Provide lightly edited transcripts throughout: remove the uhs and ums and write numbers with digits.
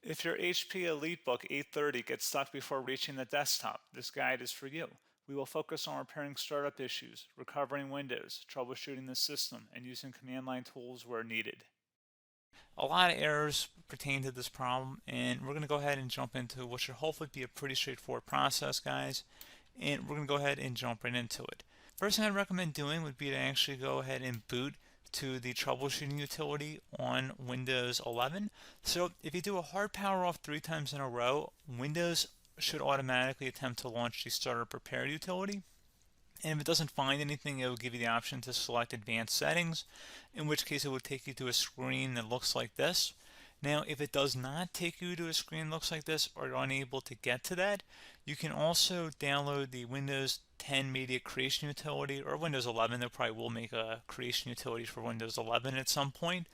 If your HP EliteBook 830 gets stuck before reaching the desktop, this guide is for you. We will focus on repairing startup issues, recovering Windows, troubleshooting the system, and using command line tools where needed. A lot of errors pertain to this problem, and we're going to go ahead and jump into what should hopefully be a pretty straightforward process, guys. And we're going to go ahead and jump right into it. First thing I'd recommend doing would be to actually go ahead and boot to the troubleshooting utility on Windows 11. So if you do a hard power off 3 times in a row, Windows should automatically attempt to launch the startup repair utility. And if it doesn't find anything, it will give you the option to select advanced settings, in which case it will take you to a screen that looks like this. Now, if it does not take you to a screen that looks like this, or you're unable to get to that, you can also download the Windows 10 Media Creation Utility, or Windows 11. They probably will make a creation utility for Windows 11 at some point.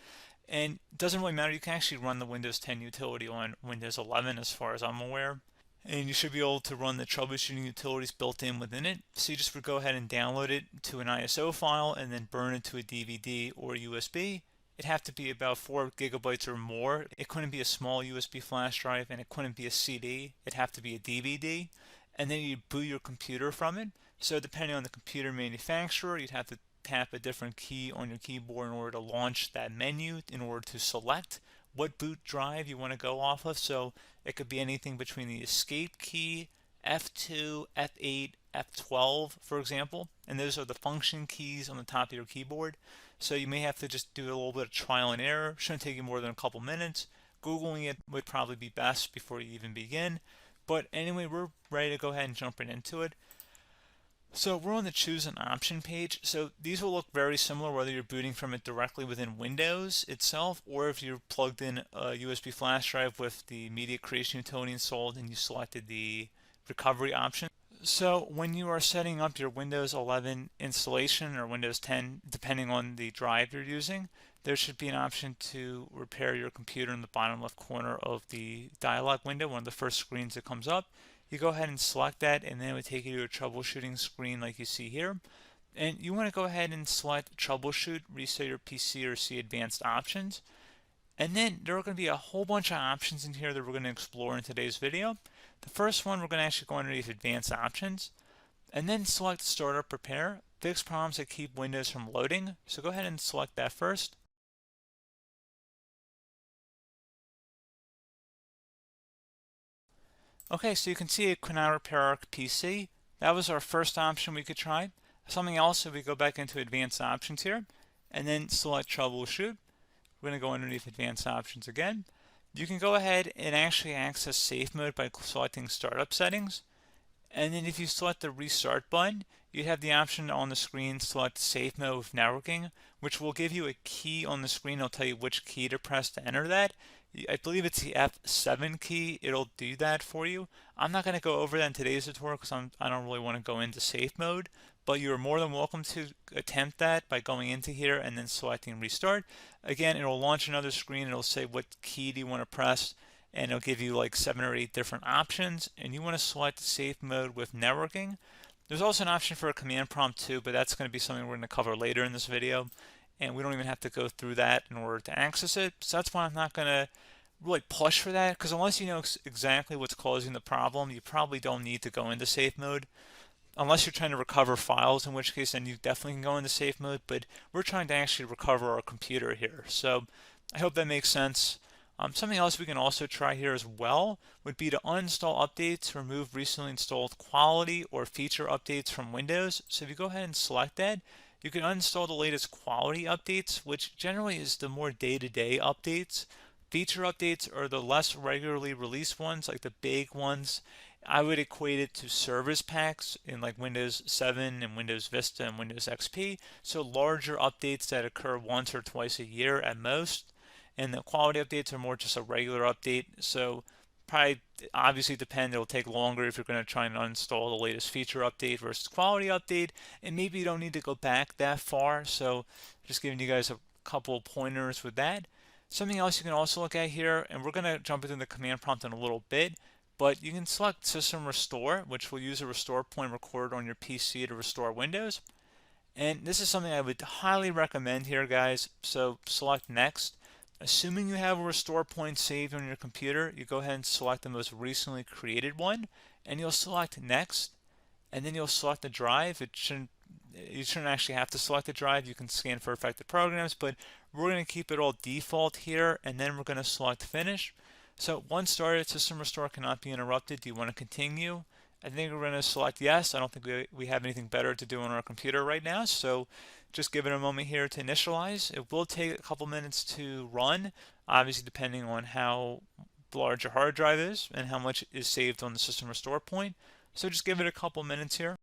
And it doesn't really matter. You can actually run the Windows 10 utility on Windows 11 as far as I'm aware. And you should be able to run the troubleshooting utilities built in within it. So you just would go ahead and download it to an ISO file and then burn it to a DVD or USB. It'd have to be about 4 gigabytes or more. It couldn't be a small USB flash drive, and it couldn't be a CD. It'd have to be a DVD. And then you'd boot your computer from it. So depending on the computer manufacturer, you'd have to tap a different key on your keyboard in order to launch that menu, in order to select what boot drive you want to go off of. So it could be anything between the escape key, F2, F8, F12, for example. And those are the function keys on the top of your keyboard. So you may have to just do a little bit of trial and error. Shouldn't take you more than a couple minutes. Googling it would probably be best before you even begin. But anyway, we're ready to go ahead and jump right into it. So we're on the choose an option page. So these will look very similar whether you're booting from it directly within Windows itself, or if you're plugged in a USB flash drive with the media creation utility installed and you selected the recovery option. So when you are setting up your Windows 11 installation or Windows 10, depending on the drive you're using, there should be an option to repair your computer in the bottom left corner of the dialog window, one of the first screens that comes up. You go ahead and select that, and then it would take you to a troubleshooting screen like you see here. And you want to go ahead and select troubleshoot, reset your PC, or see advanced options. And then there are going to be a whole bunch of options in here that we're going to explore in today's video. The first one, we're going to actually go underneath advanced options and then select startup repair, fix problems that keep Windows from loading. So go ahead and select that first. Okay, so you can see it could not repair our PC. That was our first option we could try. Something else, if we go back into advanced options here and then select troubleshoot, we're going to go underneath advanced options again. You can go ahead and actually access safe mode by selecting startup settings. And then if you select the restart button, you have the option on the screen select safe mode with networking, which will give you a key on the screen. It'll tell you which key to press to enter that. I believe it's the F7 key. It'll do that for you. I'm not going to go over that in today's tutorial because I don't really want to go into safe mode, but you're more than welcome to attempt that by going into here and then selecting restart. Again, it'll launch another screen. It'll say what key do you want to press, and it'll give you like 7 or 8 different options, and you want to select safe mode with networking. There's also an option for a command prompt too, but that's going to be something we're going to cover later in this video, and we don't even have to go through that in order to access it. So that's why I'm not going to really push for that, because unless you know exactly what's causing the problem, you probably don't need to go into safe mode. Unless you're trying to recover files, in which case then you definitely can go into safe mode, but we're trying to actually recover our computer here. So I hope that makes sense. Something else we can also try here as well would be to uninstall updates, remove recently installed quality or feature updates from Windows. So if you go ahead and select that, you can uninstall the latest quality updates, which generally is the more day-to-day updates. Feature updates are the less regularly released ones, like the big ones. I would equate it to service packs in like Windows 7 and Windows Vista and Windows XP. So larger updates that occur once or twice a year at most. And the quality updates are more just a regular update. So probably obviously depend, it'll take longer if you're going to try and uninstall the latest feature update versus quality update. And maybe you don't need to go back that far. So just giving you guys a couple of pointers with that. Something else you can also look at here, and we're going to jump into the command prompt in a little bit, but you can select System Restore, which will use a restore point recorded on your PC to restore Windows. And this is something I would highly recommend here, guys. So select Next. Assuming you have a restore point saved on your computer, you go ahead and select the most recently created one, and you'll select next, and then you'll select the drive. You shouldn't actually have to select the drive. You can scan for affected programs, but we're going to keep it all default here, and then we're going to select finish. So once started, system restore cannot be interrupted. Do you want to continue? I think we're going to select yes. I don't think we have anything better to do on our computer right now, so just give it a moment here to initialize. It will take a couple minutes to run, obviously depending on how large your hard drive is and how much is saved on the system restore point. So just give it a couple minutes here.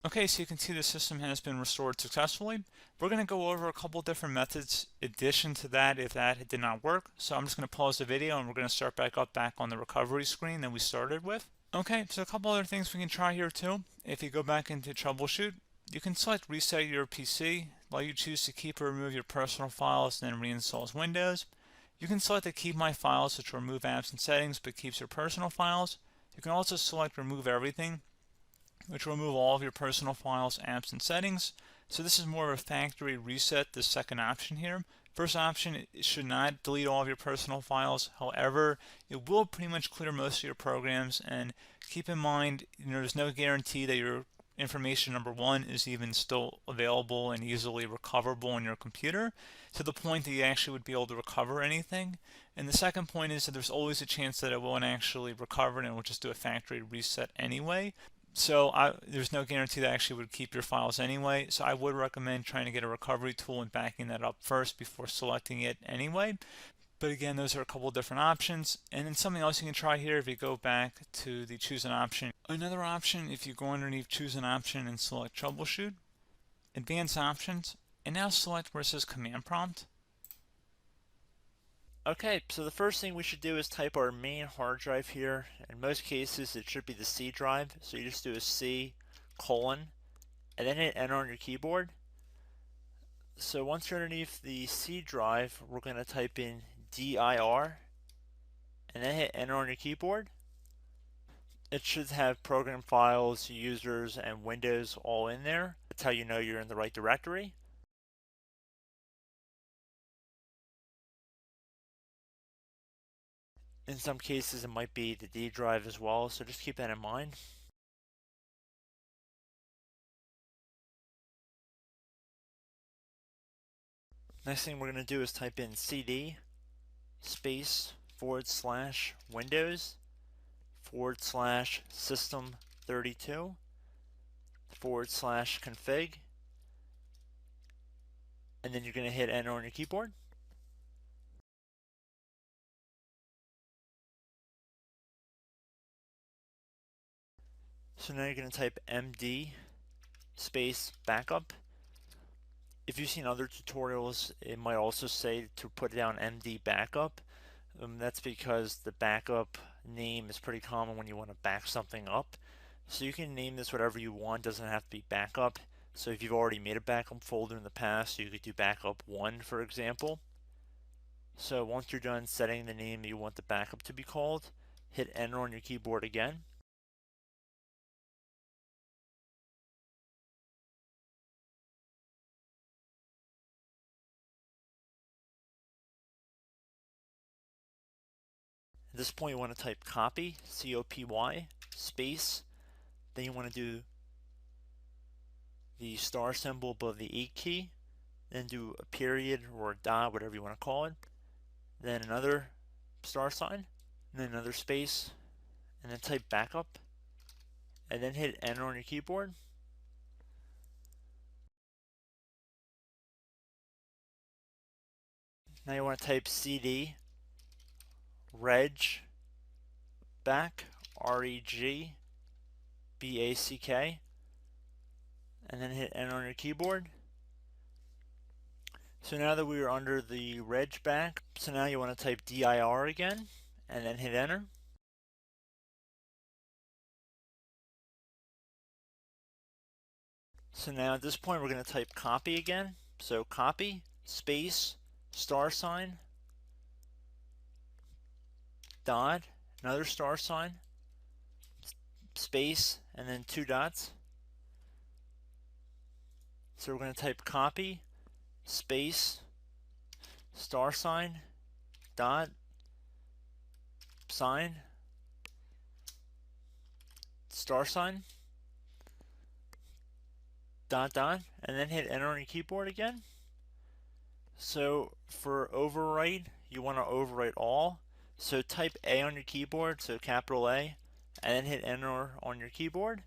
Okay, so you can see the system has been restored successfully. We're going to go over a couple different methods in addition to that if that did not work. So I'm just going to pause the video and we're going to start back on the recovery screen that we started with. Okay, so a couple other things we can try here too. If you go back into troubleshoot, you can select reset your PC while you choose to keep or remove your personal files and then reinstalls Windows. You can select to keep my files, which will remove apps and settings but keeps your personal files. You can also select remove everything, which will remove all of your personal files, apps, and settings. So this is more of a factory reset, the second option here. First option, it should not delete all of your personal files. However, it will pretty much clear most of your programs, and keep in mind, there's no guarantee that your information, number one, is even still available and easily recoverable on your computer to the point that you actually would be able to recover anything. And the second point is that there's always a chance that it won't actually recover and it will just do a factory reset anyway. So there's no guarantee that actually would keep your files anyway. So I would recommend trying to get a recovery tool and backing that up first before selecting it anyway. But again, those are a couple different options. And then something else you can try here if you go back to the choose an option. Another option, if you go underneath choose an option and select troubleshoot, advanced options, and now select where it says command prompt. Okay, so the first thing we should do is type our main hard drive here. In most cases, it should be the C drive. So you just do a C colon and then hit enter on your keyboard. So once you're underneath the C drive, we're going to type in dir and then hit enter on your keyboard. It should have program files, users, and Windows all in there. That's how you know you're in the right directory. In some cases, it might be the D drive as well, so just keep that in mind. Next thing we're going to do is type in cd space / Windows / system 32 / config, and then you're going to hit enter on your keyboard. So now you're going to type md space backup. If you've seen other tutorials, it might also say to put down md backup. That's because the backup name is pretty common when you want to back something up. So you can name this whatever you want, doesn't have to be backup. So if you've already made a backup folder in the past, you could do backup 1, for example. So once you're done setting the name you want the backup to be called, hit enter on your keyboard again. At this point, you want to type copy, C-O-P-Y, space. Then you want to do the star symbol above the 8 key. Then do a period or a dot, whatever you want to call it. Then another star sign, and then another space, and then type backup. And then hit enter on your keyboard. Now you want to type cd reg back, R-E-G-B-A-C-K, and then hit enter on your keyboard. So now that we are under the reg back, so now you want to type dir again, and then hit enter. So now at this point we're going to type copy again. So copy, space, star sign, dot, another star sign, space, and then 2 dots. So we're going to type copy, space, star sign, dot, sign, star sign, dot, dot, and then hit enter on your keyboard again. So for overwrite, you want to overwrite all. So type A on your keyboard, so capital A, and then hit enter on your keyboard.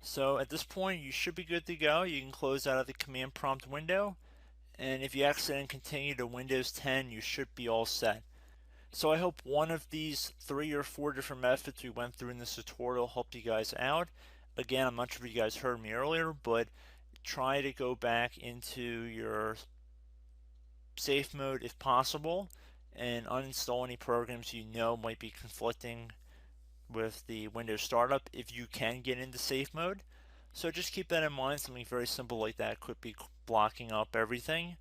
So at this point, you should be good to go. You can close out of the command prompt window, and if you accidentally continue to Windows 10, you should be all set. So I hope one of these 3 or 4 different methods we went through in this tutorial helped you guys out. Again, I'm not sure if you guys heard me earlier, but try to go back into your safe mode if possible and uninstall any programs you know might be conflicting with the Windows startup if you can get into safe mode. So just keep that in mind. Something very simple like that could be blocking up everything.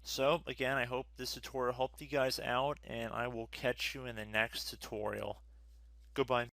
So again, I hope this tutorial helped you guys out, and I will catch you in the next tutorial. Goodbye.